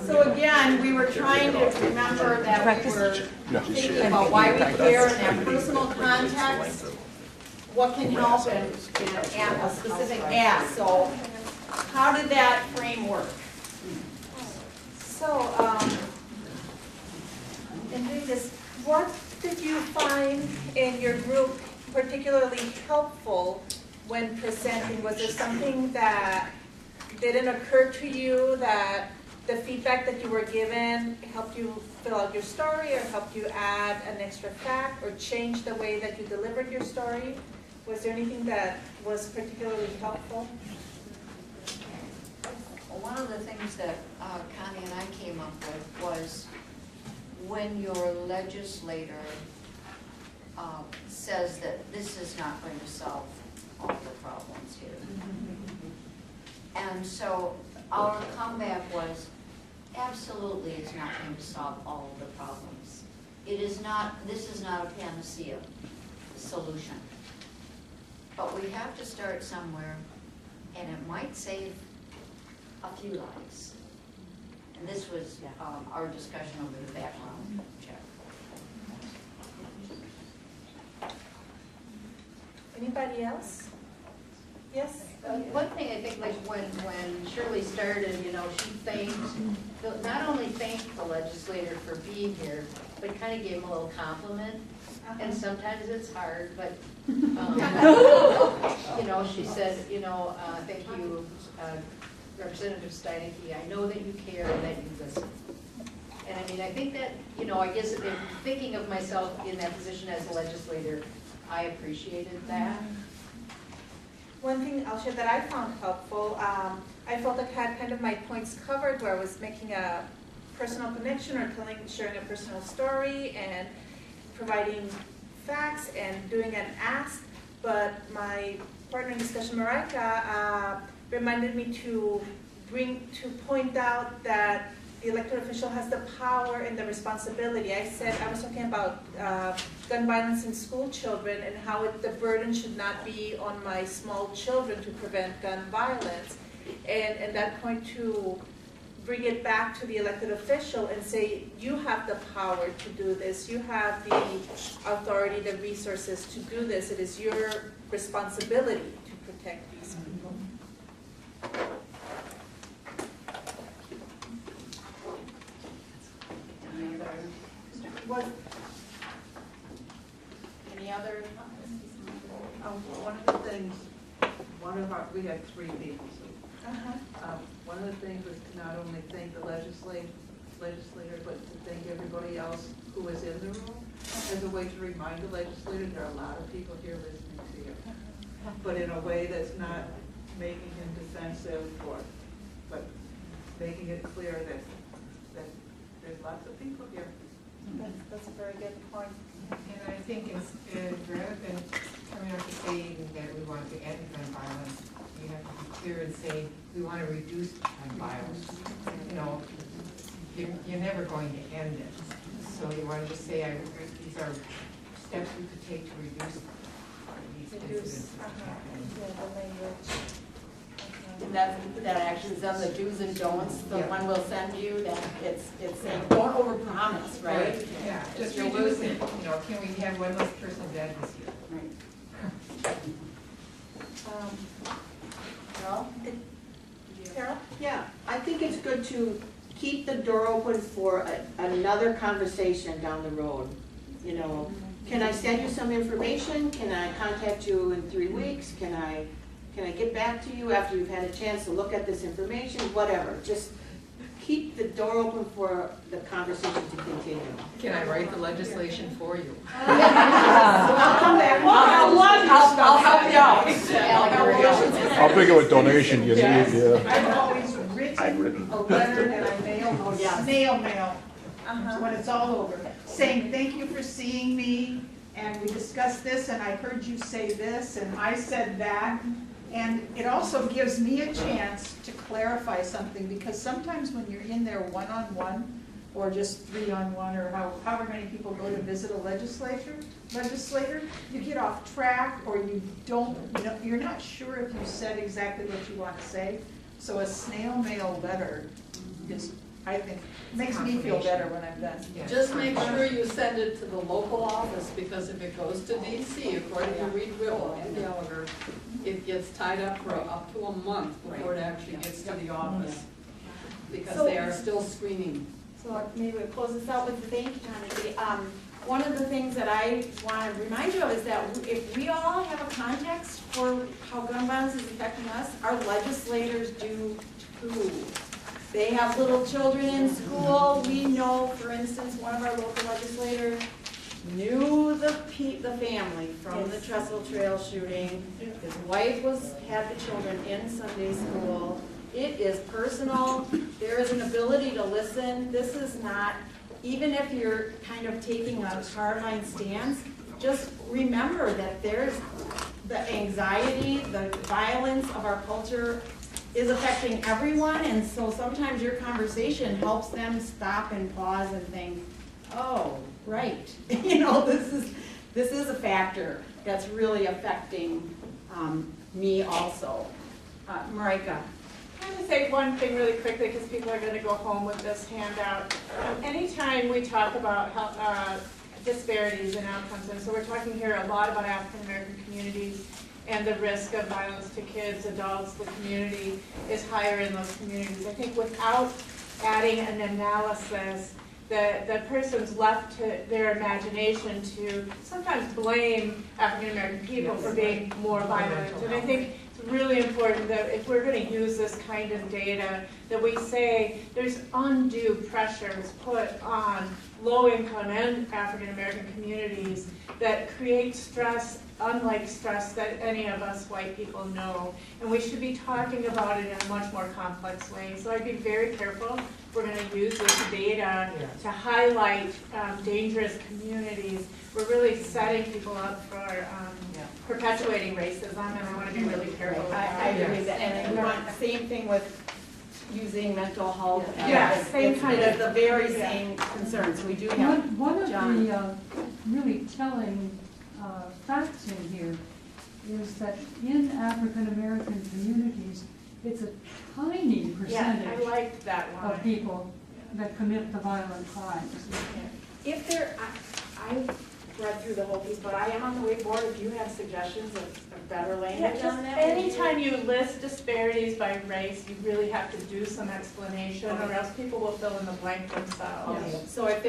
So again, we were trying to remember that we were thinking about why we care in that personal context, what can help, and a specific ask. So how did that frame work? So, in doing this, what did you find in your group particularly helpful when presenting? Was there something that didn't occur to you, that the feedback that you were given helped you fill out your story, or helped you add an extra fact, or change the way that you delivered your story? Was there anything that was particularly helpful? Well, one of the things that Connie and I came up with was when your legislator says that this is not going to solve all the problems here. And so our comeback was, absolutely it's not going to solve all of the problems. This is not a panacea solution. But we have to start somewhere, and it might save a few lives. And this was our discussion over the background check. Anybody else? Yes? One thing I think, like when Shirley started, she thanked, not only thanked the legislator for being here, but kind of gave him a little compliment. And sometimes it's hard, but, she said, thank you, Representative Steinecke, I know that you care and that you listen. And I mean, I think that, I guess in thinking of myself in that position as a legislator, I appreciated that. One thing I'll share that I found helpful, I felt I had kind of my points covered where I was making a personal connection or sharing a personal story and providing facts and doing an ask, but my partner in discussion, Marika, reminded me to point out that the elected official has the power and the responsibility. I was talking about gun violence in school children and how the burden should not be on my small children to prevent gun violence. And that point to bring it back to the elected official and say, you have the power to do this. You have the authority, the resources to do this. It is your responsibility to protect these people. Any other? One of the things, we had 3 people, so one of the things was to not only thank the legislator, but to thank everybody else who was in the room, as a way to remind the legislator there are a lot of people here listening to you, but in a way that's not making him defensive, but making it clear that there's lots of people here. That's a very good point. And I think rather than I mean, if you say that we want to end gun violence, you have to be clear and say, we want to reduce gun violence. You know, you're never going to end it. So you want to just say, these are steps we could take to reduce these incidents from happening. And that actually is on the do's and don'ts, the Yeah. one we'll send you, that it's saying, don't overpromise, right? Yeah, just You'll reduce lose it. You know, can we have one less person dead this year? Right. Well, Carol? Yeah, I think it's good to keep the door open for another conversation down the road. You know, can I send you some information? Can I contact you in 3 weeks? Can I get back to you after you've had a chance to look at this information? Whatever, just keep the door open for the conversation to continue. Can I write the legislation for you? I'll come back. I'll help you out. How big of a donation do you need, yeah? I've always written a letter that I mail, snail mail, when it's all over, saying, thank you for seeing me, and we discussed this, and I heard you say this, and I said that. And it also gives me a chance to clarify something, because sometimes when you're in there one-on-one, or just 3-on-1, or however many people go to visit a legislator, you get off track, or you're not sure if you said exactly what you want to say. So a snail mail letter is, I think, makes me feel better when I'm done. Just make sure you send it to the local office, because if it goes to DC, according to Reed Whipple and Gallagher, it gets tied up for up to a month before it actually gets to the office, because they are still screening. So maybe we'll close this out with the thank you, Tony. One of the things that I want to remind you of is that if we all have a context for how gun violence is affecting us, our legislators do too. They have little children in school. We know, for instance, one of our local legislators knew the family from the Trestle Trail shooting. His wife had the children in Sunday school. It is personal. There is an ability to listen. This is not, even if you're kind of taking a hardline stance, just remember that there's the anxiety, the violence of our culture is affecting everyone, and so sometimes your conversation helps them stop and pause and think, oh, right, this is a factor that's really affecting me also. Marika. I'm going to say one thing really quickly, because people are going to go home with this handout. Anytime we talk about disparities in outcomes, and so we're talking here a lot about African American communities and the risk of violence to kids, adults, the community is higher in those communities. I think without adding an analysis, the person's left to their imagination to sometimes blame African American people for being more violent. And I think it's really important that if we're going to use this kind of data, that we say there's undue pressures put on low-income and African American communities that create stress unlike stress that any of us white people know. And we should be talking about it in a much more complex way. So I'd be very careful. We're going to use this data to highlight dangerous communities. We're really setting people up for perpetuating racism, and I want to be really careful. I agree with that, and we want the same thing with using mental health. Yes, same kind of the very same concerns. We do have One of John. the really telling facts in here is that in African American communities, it's a tiny percentage I liked that one. of people that commit the violent crimes. If there, I read through the whole piece, but I am on the way board if you have suggestions of better language on that. Anytime you list disparities by race, you really have to do some explanation, or else people will fill in the blank themselves. Okay. So if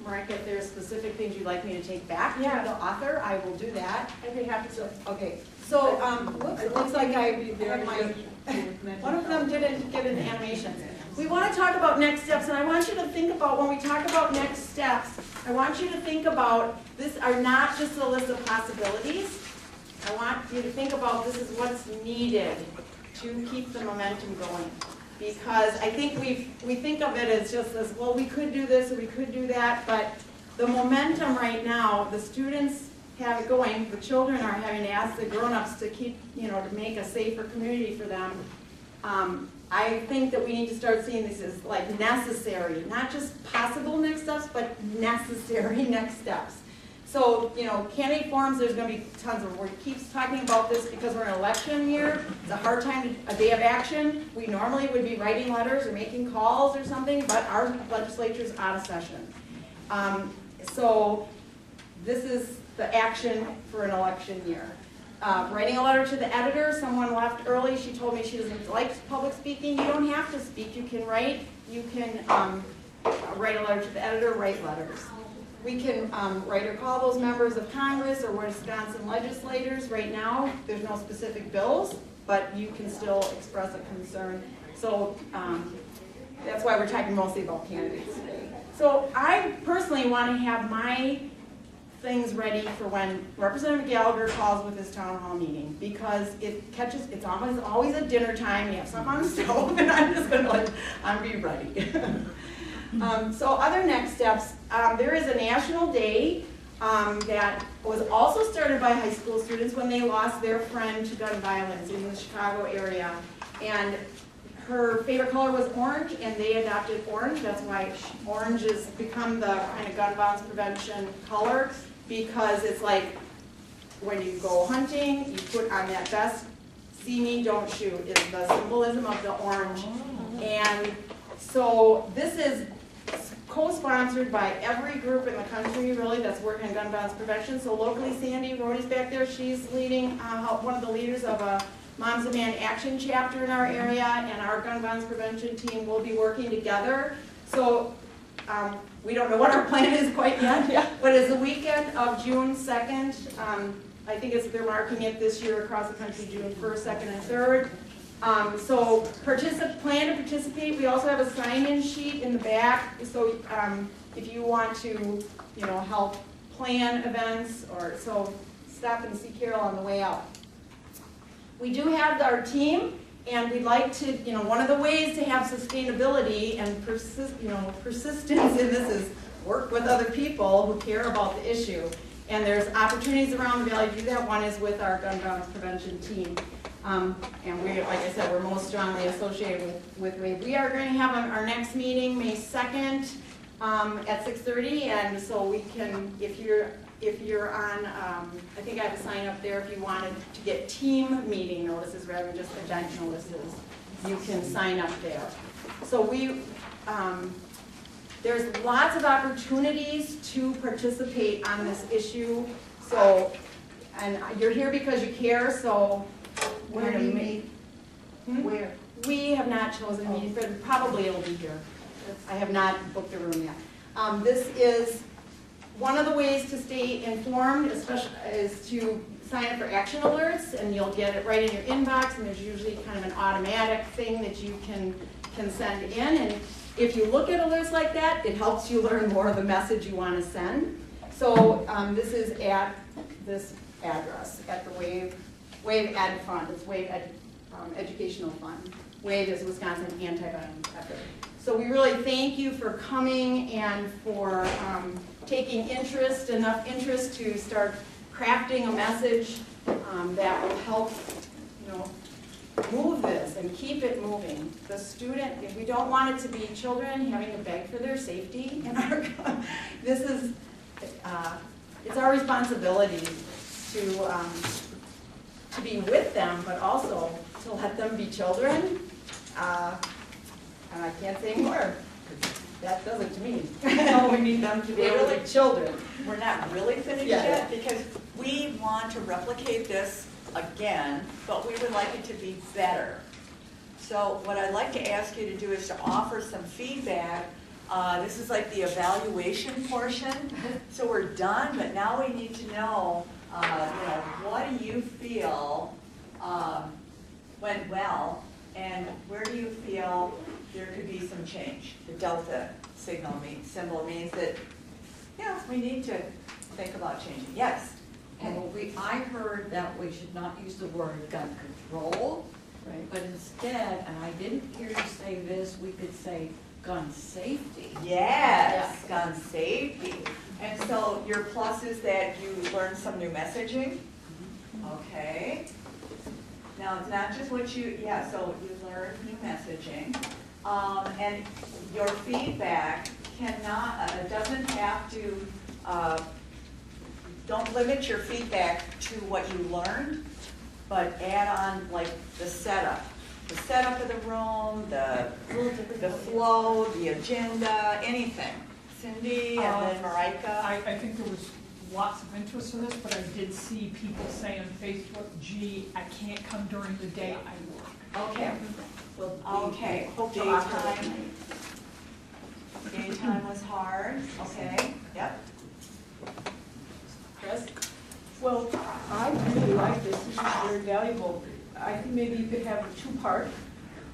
Marika, if there's specific things you'd like me to take back to the author, I will do that. I'd be happy to. Okay. So it looks like I have my, one of them didn't get an animation. We want to talk about next steps, and I want you to think about, when we talk about next steps, I want you to think about, this are not just a list of possibilities. I want you to think about, this is what's needed to keep the momentum going. Because I think we think of it as just as, well, we could do this or we could do that, but the momentum right now, the students have it going, the children are having to ask the grown-ups to keep, to make a safer community for them. I think that we need to start seeing this as like necessary, not just possible next steps, but necessary next steps. So, candidate forums, there's going to be tons of, we keep talking about this because we're in an election year. It's a hard time, a day of action. We normally would be writing letters or making calls or something, but our legislature's out of session. So this is the action for an election year. Writing a letter to the editor, someone left early, she told me she doesn't like public speaking. You don't have to speak, you can write. You can write a letter to the editor, write letters. We can write or call those members of Congress or Wisconsin legislators. Right now, there's no specific bills, but you can still express a concern. So that's why we're talking mostly about candidates today. So I personally want to have my things ready for when Representative Gallagher calls with his town hall meeting, because it's always a dinner time, you have something on the stove, and I'm just gonna be ready. So other next steps, there is a national day that was also started by high school students when they lost their friend to gun violence in the Chicago area. And her favorite color was orange, and they adopted orange. That's why orange has become the kind of gun violence prevention color, because it's like when you go hunting, you put on that vest, see me, don't shoot, is the symbolism of the orange. And so this is co-sponsored by every group in the country, really, that's working on gun violence prevention. So locally, Sandy Rody's back there. She's leading, one of the leaders of a Moms Demand Action chapter in our area, and our gun violence prevention team will be working together. So we don't know what our plan is quite yet, but it's the weekend of June 2nd. I think they're marking it this year across the country, June 1st, 2nd, and 3rd. So plan to participate. We also have a sign-in sheet in the back. So if you want to, help plan events, so stop and see Carol on the way out. We do have our team, and we'd like to, one of the ways to have sustainability and persistence in this is work with other people who care about the issue. And there's opportunities around the valley to do that. One is with our gun violence prevention team. And we, like I said, we're most strongly associated with WAVE. We are going to have our next meeting May 2nd at 6:30, and so we can, if you're on, I think I have a sign up there if you wanted to get team meeting notices rather than just event notices, you can sign up there. So there's lots of opportunities to participate on this issue. So, and you're here because you care, so where do you meet? Where? We have not chosen a meeting, but probably it'll be here. I have not booked a room yet. This is one of the ways to stay informed, especially, is to sign up for action alerts, and you'll get it right in your inbox, and there's usually kind of an automatic thing that you can send in. And if you look at alerts like that, it helps you learn more of the message you want to send. So this is at this address, at the WAVE Ed Fund. It's WAVE Educational Fund. WAVE is Wisconsin Anti-Violence Effort. So we really thank you for coming and for taking enough interest to start crafting a message that will help, move this and keep it moving. The student, if we don't want it to be children having to beg for their safety in our, this is, it's our responsibility to be with them, but also to let them be children. And I can't say more. That does it to me. We need them to be able to be children. We're not really finished yet, because we want to replicate this again, but we would like it to be better. So what I'd like to ask you to do is to offer some feedback. This is like the evaluation portion. So we're done, but now we need to know, what do you feel went well, and where do you feel there could be some change? The delta symbol means that, we need to think about changing. Yes? And I heard that we should not use the word gun control, but instead, and I didn't hear you say this, we could say gun safety. Yes, gun safety. And so your plus is that you learned some new messaging? Okay. Now, it's not just what you, yeah, so you learned new messaging. And your feedback cannot, doesn't have to, don't limit your feedback to what you learned, but add on like the setup. The setup of the room, the flow, the agenda, anything. Cindy and then Marika. I think there was lots of interest in this, but I did see people say on Facebook, gee, I can't come during the day, I work. Okay. Okay. Daytime. Daytime was hard. Okay. Yep. Chris? Well, I really like this. This is very valuable. I think maybe you could have a two-part,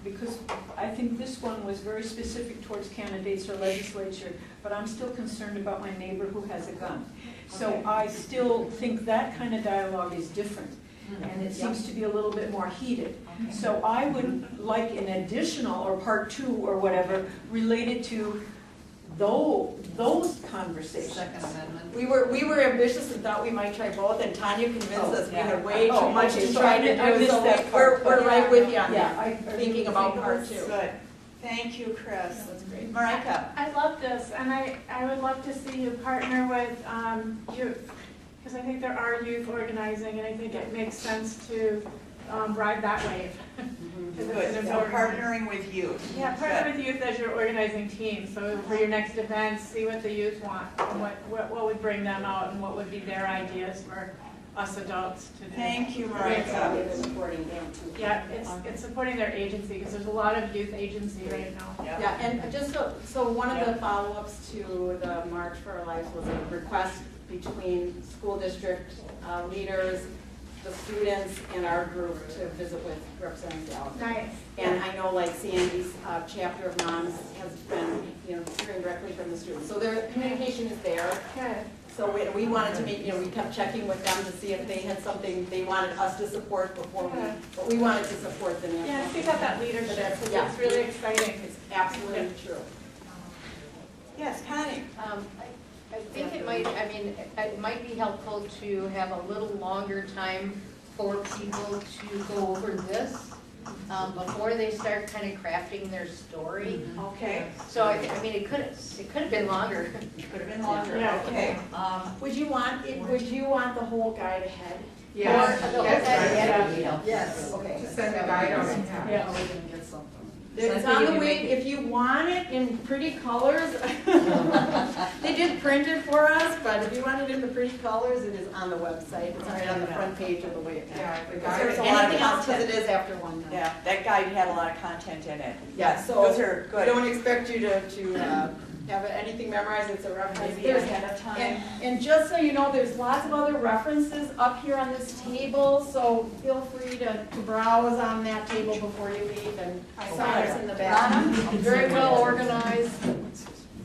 because I think this one was very specific towards candidates or legislature, but I'm still concerned about my neighbor who has a gun. So I still think that kind of dialogue is different, and it seems to be a little bit more heated. So I would like an additional, or part two, or whatever, related to those conversations. Second Amendment. We were ambitious and thought we might try both, and Tanya convinced us we had way too much okay, to so try I to missed do, so that part, we're but right with you on yeah, that, I thinking really about think part that's two. Good. Thank you, Chris. That's great. Marika. I love this, and I would love to see you partner with youth, because I think there are youth organizing, and I think it makes sense to ride that wave. Good. So partnering with youth. Yeah, partner with youth as your organizing team, so for your next event, see what the youth want, and what would bring them out, and what would be their ideas for us adults to do. Thank you, Marika. Yeah, it's supporting their agency, because there's a lot of youth agency right now. Yeah, and just so one of the follow-ups to the March for Our Lives was a request between school district leaders, the students, and our group to visit with Representative Allen. Nice. And I know like Sandy's chapter of moms has been, hearing directly from the students. So their communication is there. Good. So we wanted to make, we kept checking with them to see if they had something they wanted us to support before but we wanted to support them. Yeah, I think about that leadership, Yeah. it's really exciting. It's absolutely true. Yes, Connie. I think it might be helpful to have a little longer time for people to go over this before they start kind of crafting their story. Okay. So it could have been longer. Could have been longer. Yeah. Okay. Would you want the whole guide ahead? Yes. Or the whole guide ahead? Yes. Okay. Just send the guide out. Yeah, we're gonna get something. It's on the way, if you want it in pretty colors, they did print it for us, but if you want it in the pretty colors, it is on the website. It's right on the front page of the way. Yeah, the guide. There's a lot of else, because it is after 1 now. Yeah, that guide had a lot of content in it. Yeah, so Those are good. I don't expect you to have anything memorized, it's a reference. Maybe ahead of time. And just so you know, there's lots of other references up here on this table, so feel free to browse on that table before you leave, and sign us in the back. Very well organized,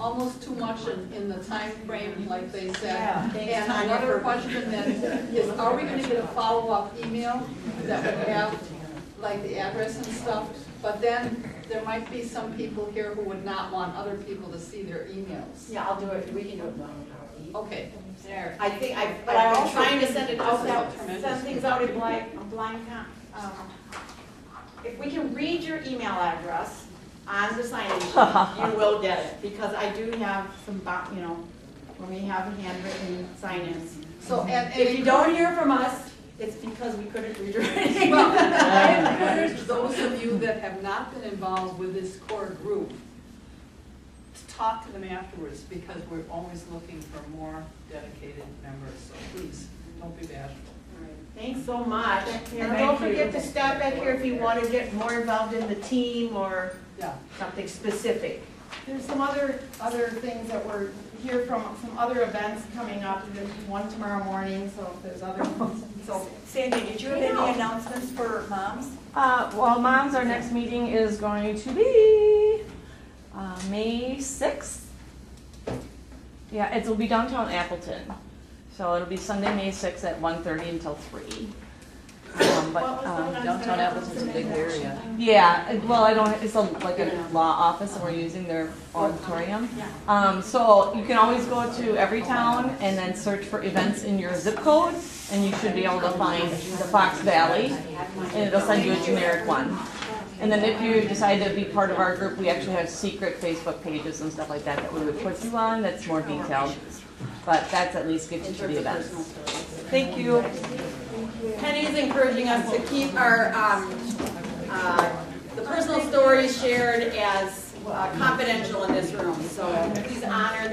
almost too much in the time frame, like they said. Yeah, thanks, And Tanya, another for- question then is, are we gonna get a follow-up email that would have like the address and stuff? But then there might be some people here who would not want other people to see their emails. Yeah, I'll do it, we can do it. Okay. There. I've been trying to send it out, send things out in blind, if we can read your email address on the sign-in sheet, you will get it, because I do have some, when we have handwritten sign-ins. So, and If you don't hear from us, it's because we couldn't read your writing. Well, I encourage those of you that have not been involved with this core group to talk to them afterwards, because we're always looking for more dedicated members, so please, don't be bashful. Thanks so much. And Thank don't you. forget to stop back here if you want to get more involved in the team or Yeah. something specific. There's some other things that we're here from, some other events coming up. There's one tomorrow morning, so if there's other ones. So Sandy, did you have any announcements for moms? Well, moms, our next meeting is going to be May 6th. Yeah, it will be downtown Appleton. So it'll be Sunday, May 6th at 1:30 until 3. Downtown Appleton's a big area. Yeah, well, it's like a law office and we're using their auditorium. So you can always go to every town and then search for events in your zip code and you should be able to find the Fox Valley and it'll send you a generic one. And then if you decide to be part of our group, we actually have secret Facebook pages and stuff like that that we would put you on that's more detailed. But that's at least gets you to the events. Thank you. Penny is encouraging us to keep our, the personal stories shared as confidential in this room. So please honor